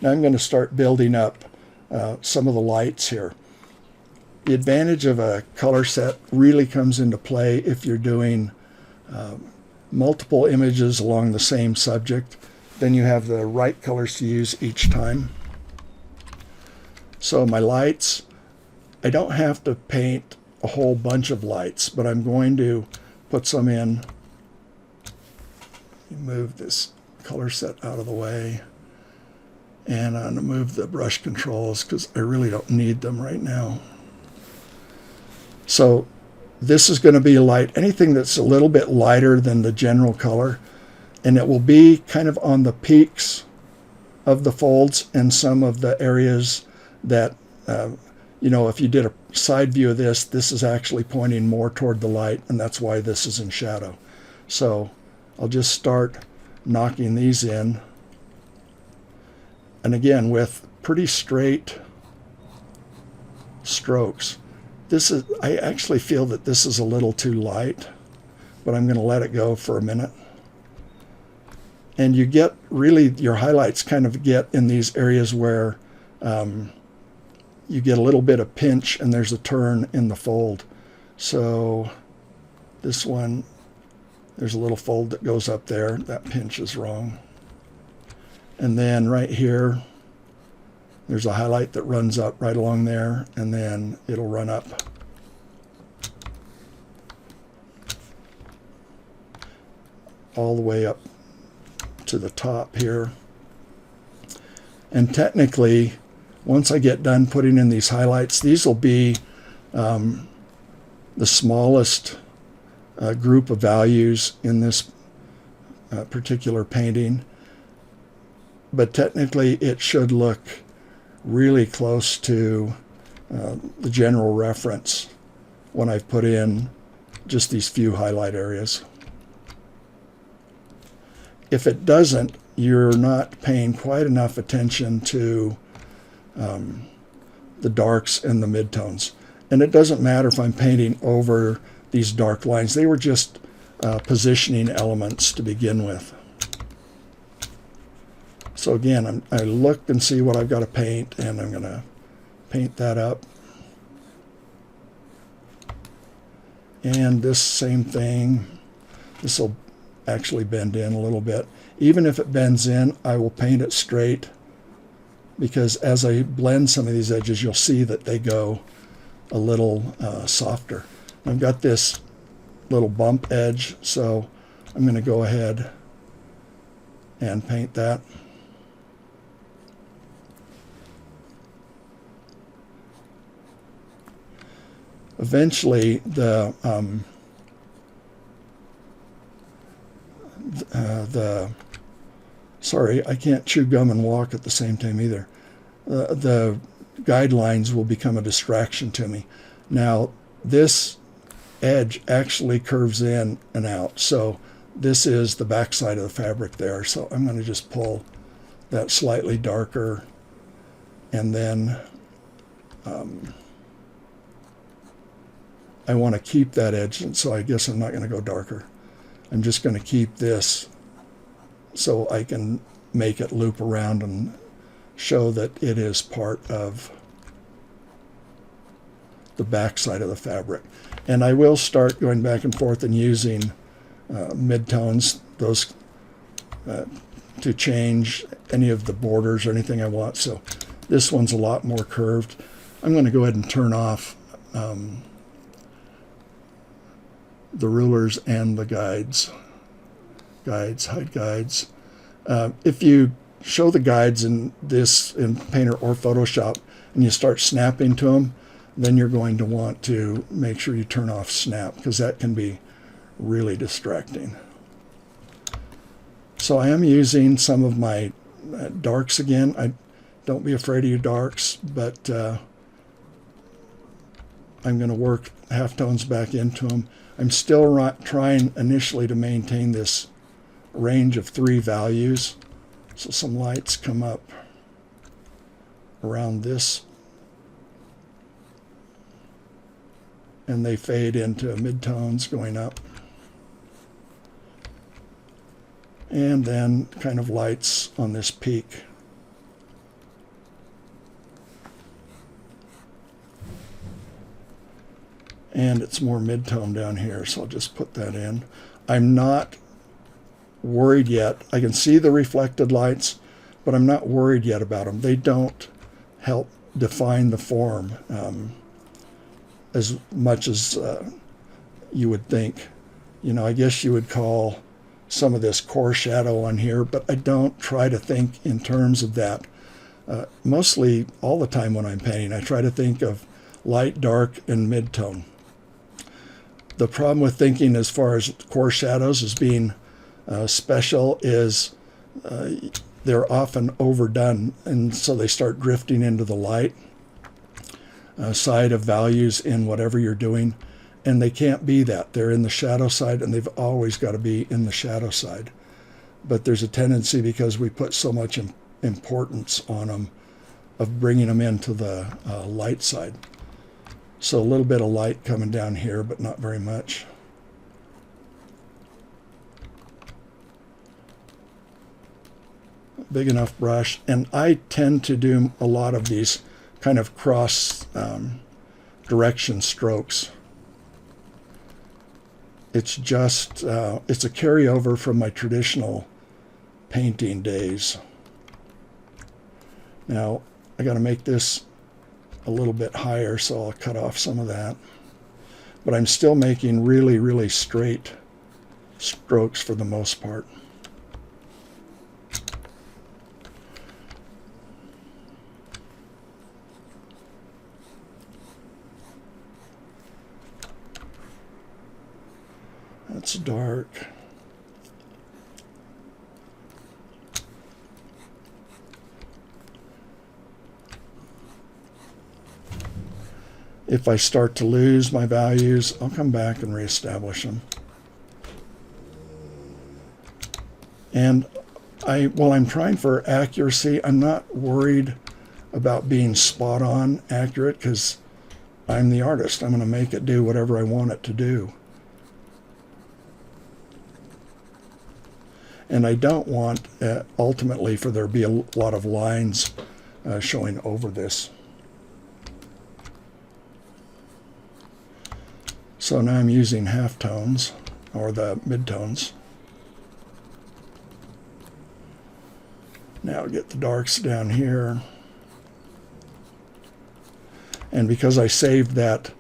Now I'm going to start building up some of the lights here. The advantage of a color set really comes into play if you're doing multiple images along the same subject. Then you have the right colors to use each time. So my lights, I don't have to paint a whole bunch of lights, but I'm going to put some in. Move this color set out of the way. And I'm going to move the brush controls because I really don't need them right now. So this is going to be a light, anything that's a little bit lighter than the general color, and it will be kind of on the peaks of the folds and some of the areas that, you know, if you did a side view of this, this is actually pointing more toward the light, and that's why this is in shadow. So I'll just start knocking these in. And again, with pretty straight strokes. This is, I actually feel that this is a little too light, but I'm going to let it go for a minute. And you get really, your highlights kind of get in these areas where you get a little bit of pinch and there's a turn in the fold. So this one, there's a little fold that goes up there. That pinch is wrong. And then right here, there's a highlight that runs up right along there, and then it'll run up. All the way up to the top here. And technically, once I get done putting in these highlights, these will be the smallest group of values in this particular painting. But technically it should look really close to the general reference when I've put in just these few highlight areas. If it doesn't, you're not paying quite enough attention to the darks and the midtones. And it doesn't matter if I'm painting over these dark lines. They were just positioning elements to begin with. So again, I look and see what I've got to paint, and I'm going to paint that up. And this same thing, this will actually bend in a little bit. Even if it bends in, I will paint it straight, because as I blend some of these edges, you'll see that they go a little softer. I've got this little bump edge, so I'm going to go ahead and paint that. Eventually, sorry, I can't chew gum and walk at the same time either. The guidelines will become a distraction to me. Now, this edge actually curves in and out, so this is the back side of the fabric there. So I'm going to just pull that slightly darker, and then I want to keep that edge, and so I guess I'm not going to go darker. I'm just going to keep this so I can make it loop around and show that it is part of the back side of the fabric. And I will start going back and forth and using midtones, those to change any of the borders or anything I want. So this one's a lot more curved. I'm going to go ahead and turn off the rulers and the guides, hide guides. If you show the guides in this in Painter or Photoshop and you start snapping to them, then you're going to want to make sure you turn off snap, because that can be really distracting. So I am using some of my darks again. Don't be afraid of your darks, but I'm going to work halftones back into them. I'm still trying initially to maintain this range of 3 values. So some lights come up around this, and they fade into midtones going up. And then kind of lights on this peak. And it's more mid-tone down here, so I'll just put that in. I'm not worried yet. I can see the reflected lights, but I'm not worried yet about them. They don't help define the form as much as you would think. You know, I guess you would call some of this core shadow on here, but I don't try to think in terms of that. Mostly all the time when I'm painting, I try to think of light, dark, and mid-tone. The problem with thinking as far as core shadows as being special is they're often overdone, and so they start drifting into the light side of values in whatever you're doing, and they can't be that. They're in the shadow side, and they've always got to be in the shadow side. But there's a tendency, because we put so much importance on them, of bringing them into the light side. So a little bit of light coming down here, but not very much. Big enough brush. And I tend to do a lot of these kind of cross direction strokes. It's just, it's a carryover from my traditional painting days. Now, I got to make this a little bit higher, so I'll cut off some of that. But I'm still making really, really straight strokes for the most part. That's dark. If I start to lose my values, I'll come back and reestablish them. And while I'm trying for accuracy, I'm not worried about being spot on accurate, because I'm the artist. I'm going to make it do whatever I want it to do. And I don't want ultimately for there to be a lot of lines showing over this. So now I'm using halftones, or the midtones. Now get the darks down here. And because I saved that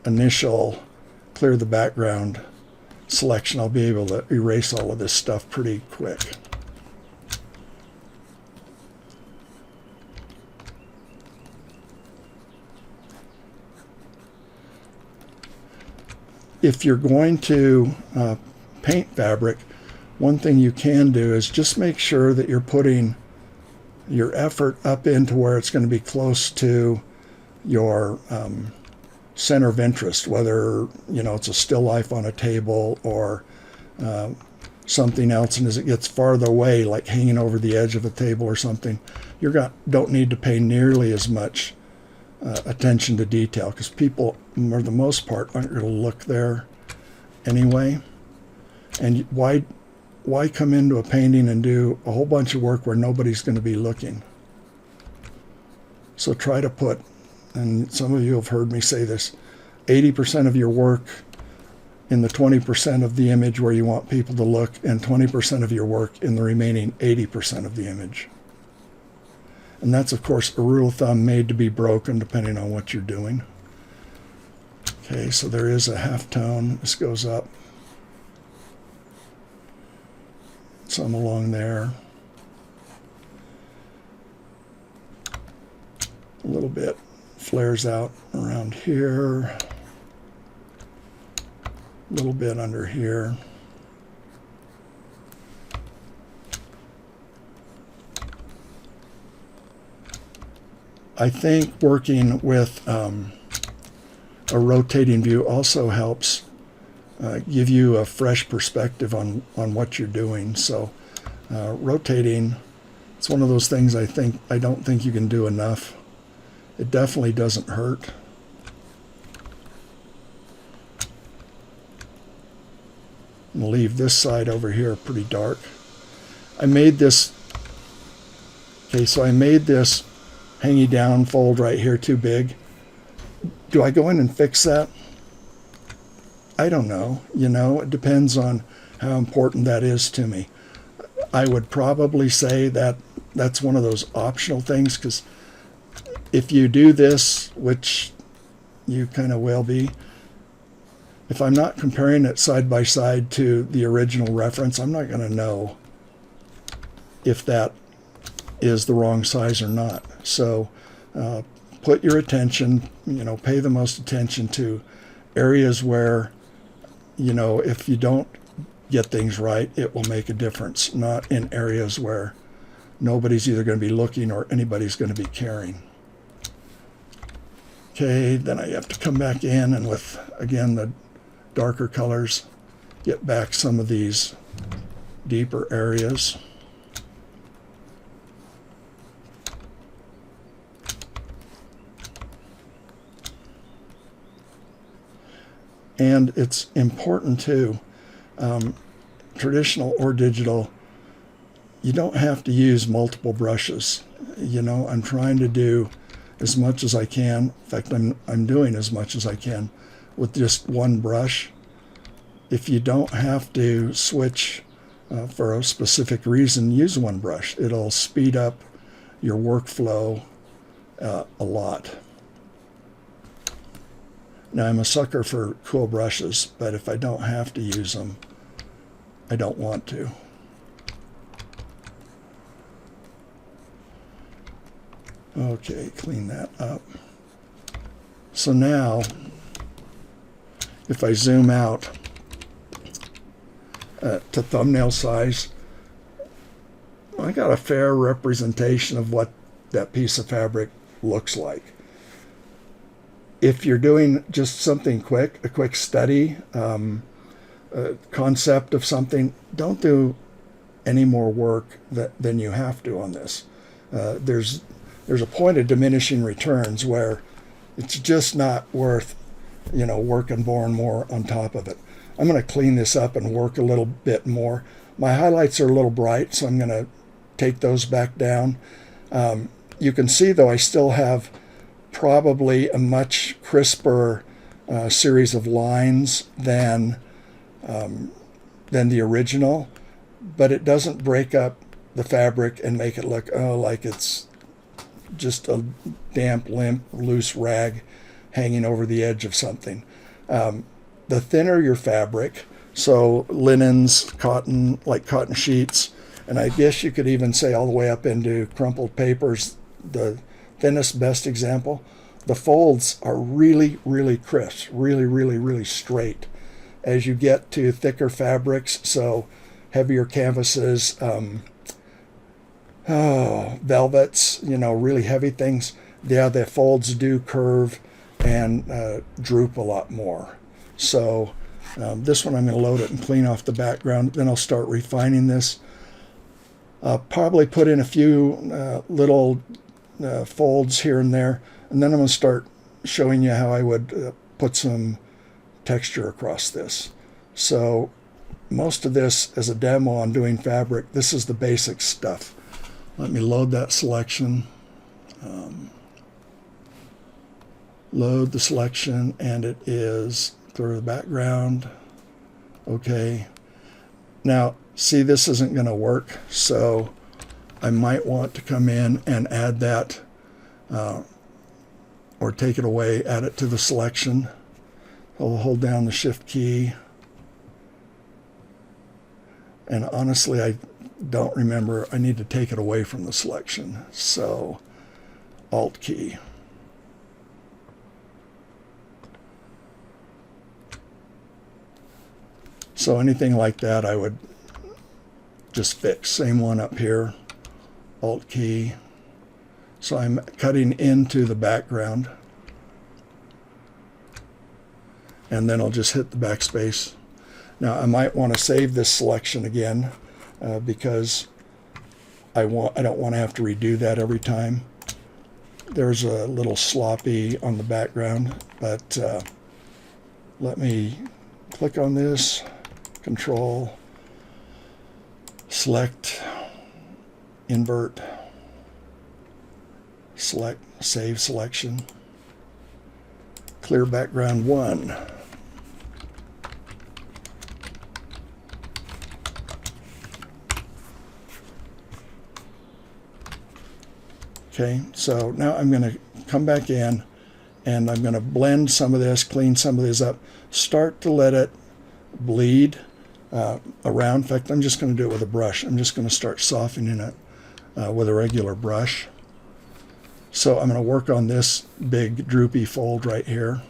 initial clear the background selection, I'll be able to erase all of this stuff pretty quick. If you're going to paint fabric, one thing you can do is just make sure that you're putting your effort up into where it's going to be close to your center of interest, whether it's a still life on a table or something else, and as it gets farther away, like hanging over the edge of a table or something, don't need to pay nearly as much attention to detail, because people, for the most part, aren't going to look there anyway. And why come into a painting and do a whole bunch of work where nobody's going to be looking? So try to put, and some of you have heard me say this, 80% of your work in the 20% of the image where you want people to look, and 20% of your work in the remaining 80% of the image. And that's, of course, a rule of thumb made to be broken depending on what you're doing. Okay, so there is a halftone. This goes up. Some along there. A little bit flares out around here. A little bit under here. I think working with a rotating view also helps give you a fresh perspective on what you're doing. So rotating, it's one of those things I don't think you can do enough. It definitely doesn't hurt. I'm going to leave this side over here pretty dark. I made this hanging down fold right here too big. Do I go in and fix that? I don't know. You know, it depends on how important that is to me. I would probably say that that's one of those optional things, because if you do this, which you kind of will be, if I'm not comparing it side by side to the original reference, I'm not going to know if that is the wrong size or not. So put your attention, pay the most attention to areas where, if you don't get things right, it will make a difference, not in areas where nobody's either going to be looking or anybody's going to be caring. Okay, then I have to come back in and with, again, the darker colors, get back some of these deeper areas. And it's important too, traditional or digital, you don't have to use multiple brushes. I'm trying to do as much as I can. In fact, I'm doing as much as I can with just one brush. If you don't have to switch for a specific reason, use one brush. It'll speed up your workflow a lot. Now, I'm a sucker for cool brushes, but if I don't have to use them, I don't want to. Okay, clean that up. So now, if I zoom out to thumbnail size, I got a fair representation of what that piece of fabric looks like. If you're doing just something quick, a quick study, a concept of something, don't do any more work than you have to on this. There's a point of diminishing returns where it's just not worth, working more and more on top of it. I'm going to clean this up and work a little bit more. My highlights are a little bright, so I'm going to take those back down. You can see, though, I still have probably a much crisper series of lines than the original, but it doesn't break up the fabric and make it look like it's just a damp, limp, loose rag hanging over the edge of something. The thinner your fabric, so linens, cotton, like cotton sheets, and I guess you could even say all the way up into crumpled papers, the thinnest, best example, the folds are really, really crisp, really, really, really straight. As you get to thicker fabrics, so heavier canvases, velvets, really heavy things, the folds do curve and droop a lot more. So this one I'm going to load it and clean off the background. Then I'll start refining this. I'll probably put in a few little folds here and there, and then I'm going to start showing you how I would put some texture across this. So most of this as a demo on doing fabric, this is the basic stuff. Let me load that selection. Load the selection, and it is through the background. Okay. Now, see, this isn't going to work, so I might want to come in and add that or take it away, add it to the selection. I'll hold down the Shift key. And honestly, I don't remember. I need to take it away from the selection. So, Alt key. So anything like that I would just fix. Same one up here. Alt key. So I'm cutting into the background. And then I'll just hit the backspace. Now I might want to save this selection again because I don't want to have to redo that every time. There's a little sloppy on the background, but let me click on this, Control, select, invert, select, save selection. clear background 1. Okay, so now I'm going to come back in and I'm going to blend some of this, clean some of this up, start to let it bleed around. In fact, I'm just going to do it with a brush. I'm just going to start softening it with a regular brush. So I'm going to work on this big droopy fold right here.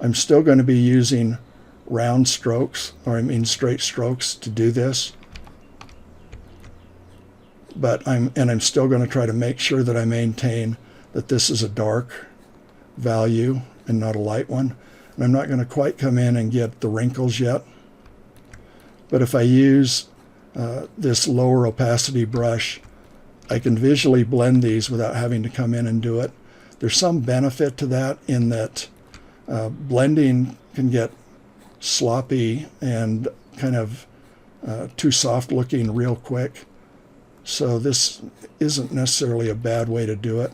I'm still going to be using round strokes, or I mean straight strokes to do this. But I'm still going to try to make sure that I maintain that this is a dark value and not a light one. And I'm not going to quite come in and get the wrinkles yet. But if I use this lower opacity brush, I can visually blend these without having to come in and do it. There's some benefit to that in that blending can get sloppy and kind of too soft looking real quick. So this isn't necessarily a bad way to do it.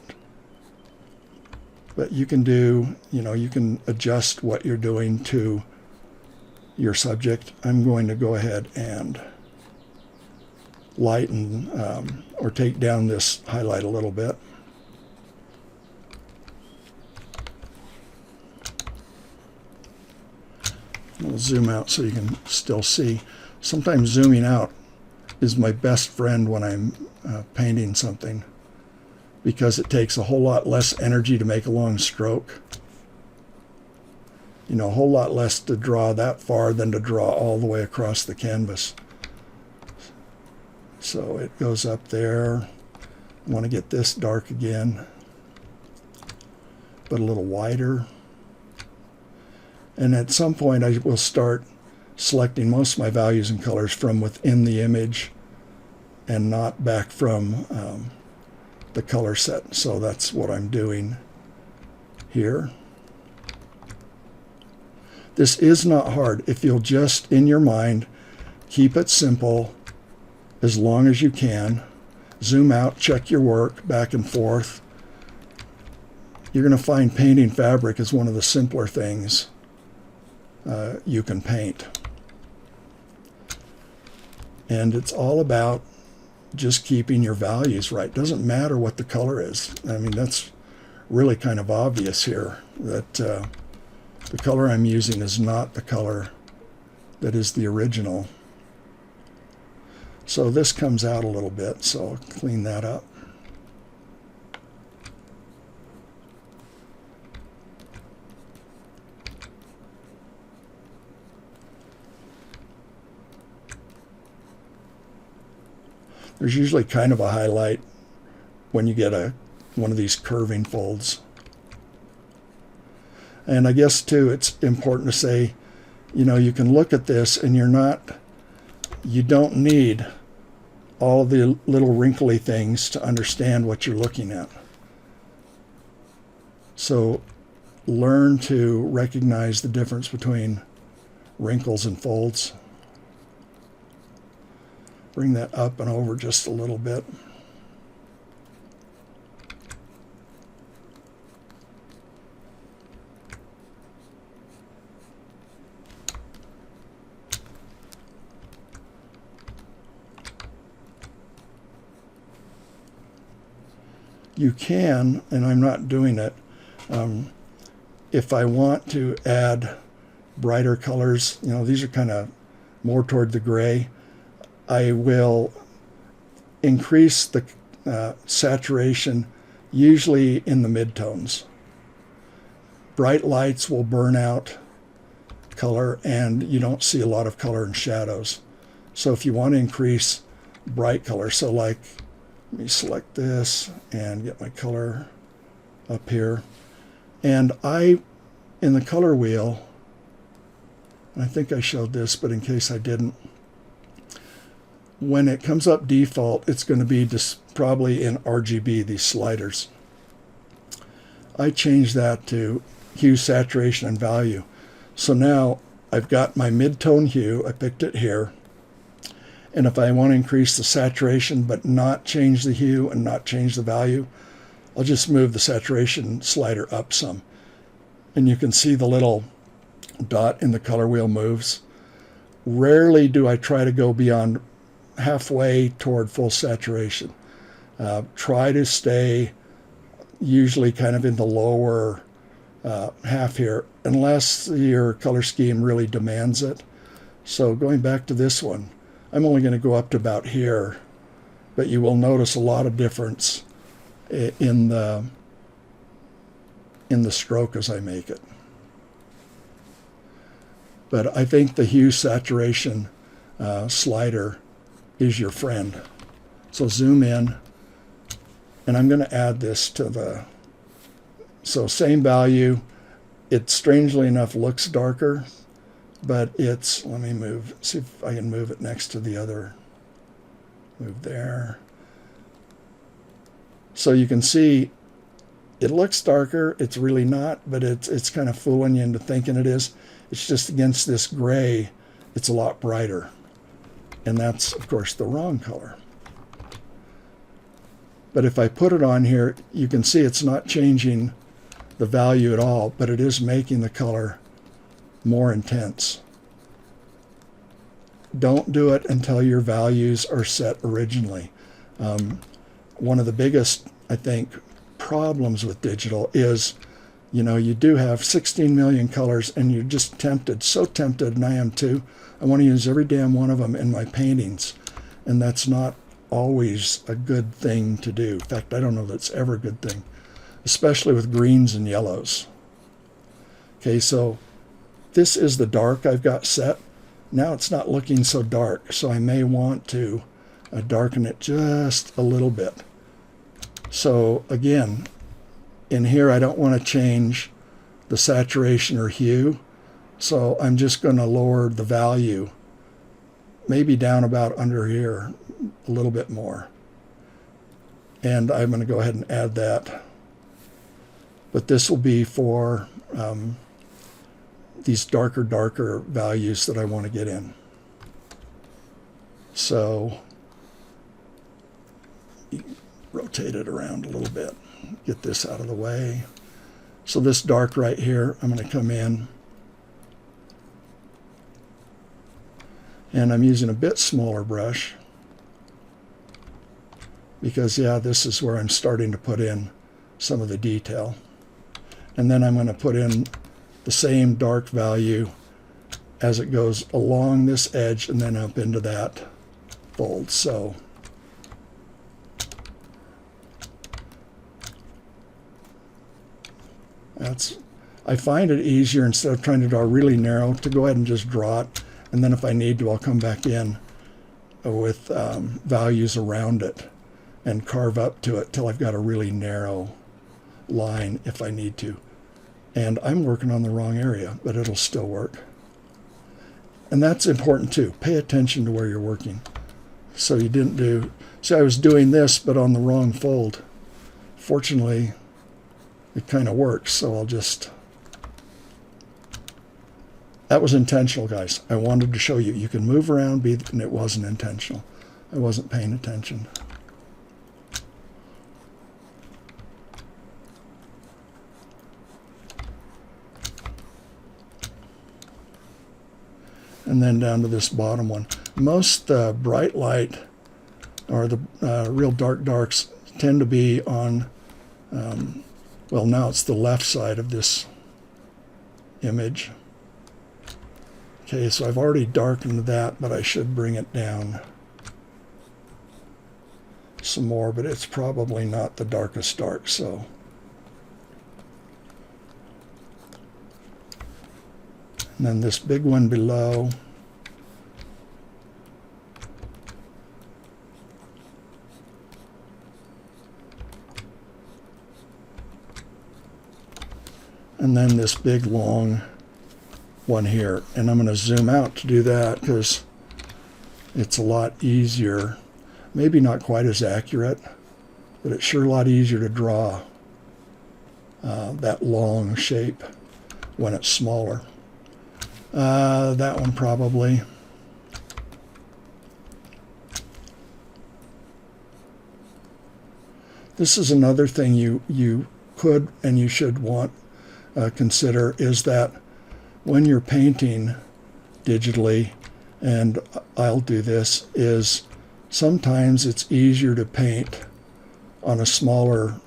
But you can do, you can adjust what you're doing to your subject. I'm going to go ahead and lighten or take down this highlight a little bit. I'll zoom out so you can still see. Sometimes zooming out is my best friend when I'm painting something, because it takes a whole lot less energy to make a long stroke. A whole lot less to draw that far than to draw all the way across the canvas. So it goes up there. I want to get this dark again, but a little wider. And at some point I will start selecting most of my values and colors from within the image and not back from the color set. So that's what I'm doing here. This is not hard. If you'll just, in your mind, keep it simple as long as you can. Zoom out, check your work back and forth. You're going to find painting fabric is one of the simpler things you can paint. And it's all about just keeping your values right. Doesn't matter what the color is. I mean, that's really kind of obvious here, that the color I'm using is not the color that is the original. So this comes out a little bit, so I'll clean that up. There's usually kind of a highlight when you get one of these curving folds. And I guess too, it's important to say, you can look at this and you don't need all the little wrinkly things to understand what you're looking at. So learn to recognize the difference between wrinkles and folds. Bring that up and over just a little bit. You can, and I'm not doing it, if I want to add brighter colors, these are kind of more toward the gray, I will increase the saturation, usually in the midtones. Bright lights will burn out color, and you don't see a lot of color in shadows. So if you want to increase bright color, so like, let me select this and get my color up here. And in the color wheel, I think I showed this, but in case I didn't, when it comes up default, it's going to be just probably in RGB, these sliders. I changed that to hue, saturation, and value. So now I've got my mid-tone hue. I picked it here. And if I want to increase the saturation but not change the hue and not change the value, I'll just move the saturation slider up some. And you can see the little dot in the color wheel moves. Rarely do I try to go beyond halfway toward full saturation. Try to stay usually kind of in the lower half here, unless your color scheme really demands it. So going back to this one, I'm only going to go up to about here, but you will notice a lot of difference in the stroke as I make it. But I think the hue saturation slider is your friend. So zoom in, and I'm going to add this to the, so same value. It strangely enough looks darker, but it's, let me move, see if I can move it next to the other, move there. So you can see it looks darker, it's really not, but it's kind of fooling you into thinking it is. It's just against this gray, it's a lot brighter. And that's, of course, the wrong color. But if I put it on here, you can see it's not changing the value at all, but it is making the color more intense. Don't do it until your values are set originally. One of the biggest, I think, problems with digital is, you know, you do have 16 million colors and you're just tempted, so tempted, and I am too. I want to use every damn one of them in my paintings, and that's not always a good thing to do. In fact, I don't know that's ever a good thing, especially with greens and yellows. Okay, so this is the dark I've got set. Now it's not looking so dark, so I may want to darken it just a little bit. So again, in here I don't want to change the saturation or hue, so I'm just going to lower the value, maybe down about under here a little bit more. And I'm going to go ahead and add that. But this will be for these darker values that I want to get in. So rotate it around a little bit, get this out of the way. So this dark right here, I'm going to come in, and I'm using a bit smaller brush because, yeah, this is where I'm starting to put in some of the detail. And then I'm going to put in the same dark value as it goes along this edge and then up into that fold. So that's, I find it easier, instead of trying to draw really narrow, to go ahead and just draw it, and then if I need to, I'll come back in with values around it and carve up to it till I've got a really narrow line if I need to. And I'm working on the wrong area, but it'll still work. And that's important too. Pay attention to where you're working. So you didn't do, see, I was doing this but on the wrong fold. Fortunately, it kind of works, so I'll just, that was intentional, guys. I wanted to show you. You can move around, and it wasn't intentional. I wasn't paying attention. And then down to this bottom one. Most bright light, or the real darks, tend to be on, well, now it's the left side of this image. Okay, so I've already darkened that, but I should bring it down some more, but it's probably not the darkest dark, so. And then this big one below. And then this big long one here. And I'm going to zoom out to do that because it's a lot easier. Maybe not quite as accurate, but it's sure a lot easier to draw that long shape when it's smaller. That one probably. This is another thing you could and you should want consider, is that when you're painting digitally, and I'll do this, is sometimes it's easier to paint on a smaller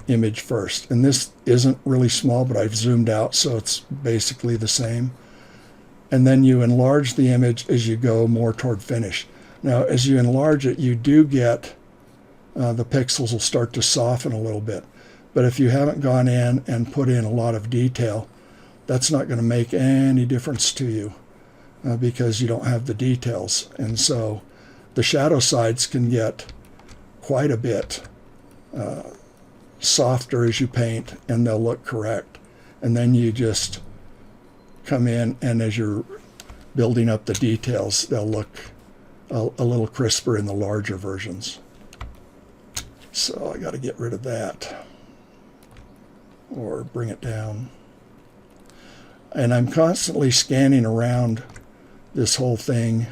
image first. And this isn't really small, but I've zoomed out, so it's basically the same. And then you enlarge the image as you go more toward finish. Now, as you enlarge it, you do get the pixels will start to soften a little bit. But if you haven't gone in and put in a lot of detail, that's not going to make any difference to you because you don't have the details. And so the shadow sides can get quite a bit softer as you paint, and they'll look correct. And then you just come in, and as you're building up the details, they'll look a little crisper in the larger versions. So I got to get rid of that or bring it down. And I'm constantly scanning around this whole thing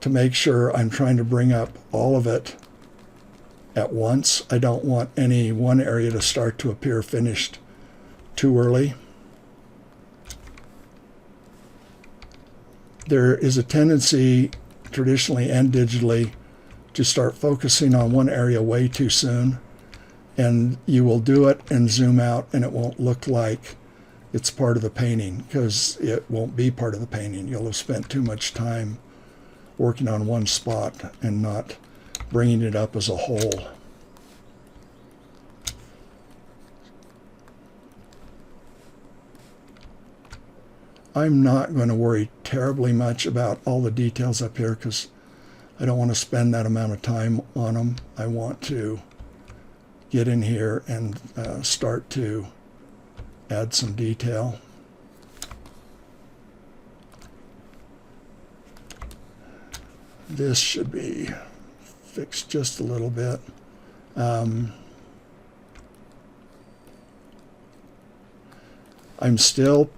to make sure I'm trying to bring up all of it at once. I don't want any one area to start to appear finished too early. There is a tendency, traditionally and digitally, to start focusing on one area way too soon, and you will do it and zoom out, and it won't look like it's part of the painting, because it won't be part of the painting. You'll have spent too much time working on one spot and not bringing it up as a whole. I'm not going to worry terribly much about all the details up here because I don't want to spend that amount of time on them. I want to get in here and start to add some detail. This should be fixed just a little bit. I'm still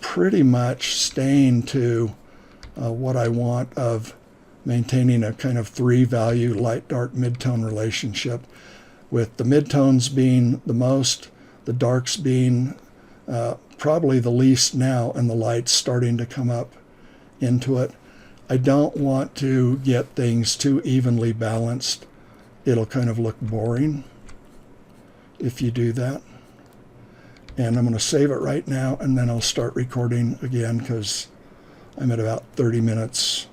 pretty much staying to what I want of maintaining a kind of 3-value light-dark mid-tone relationship, with the mid-tones being the most, the darks being probably the least now, and the lights starting to come up into it. I don't want to get things too evenly balanced. It'll kind of look boring if you do that. And I'm going to save it right now, and then I'll start recording again because I'm at about 30 minutes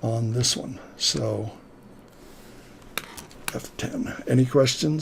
on this one. So F10. Any questions?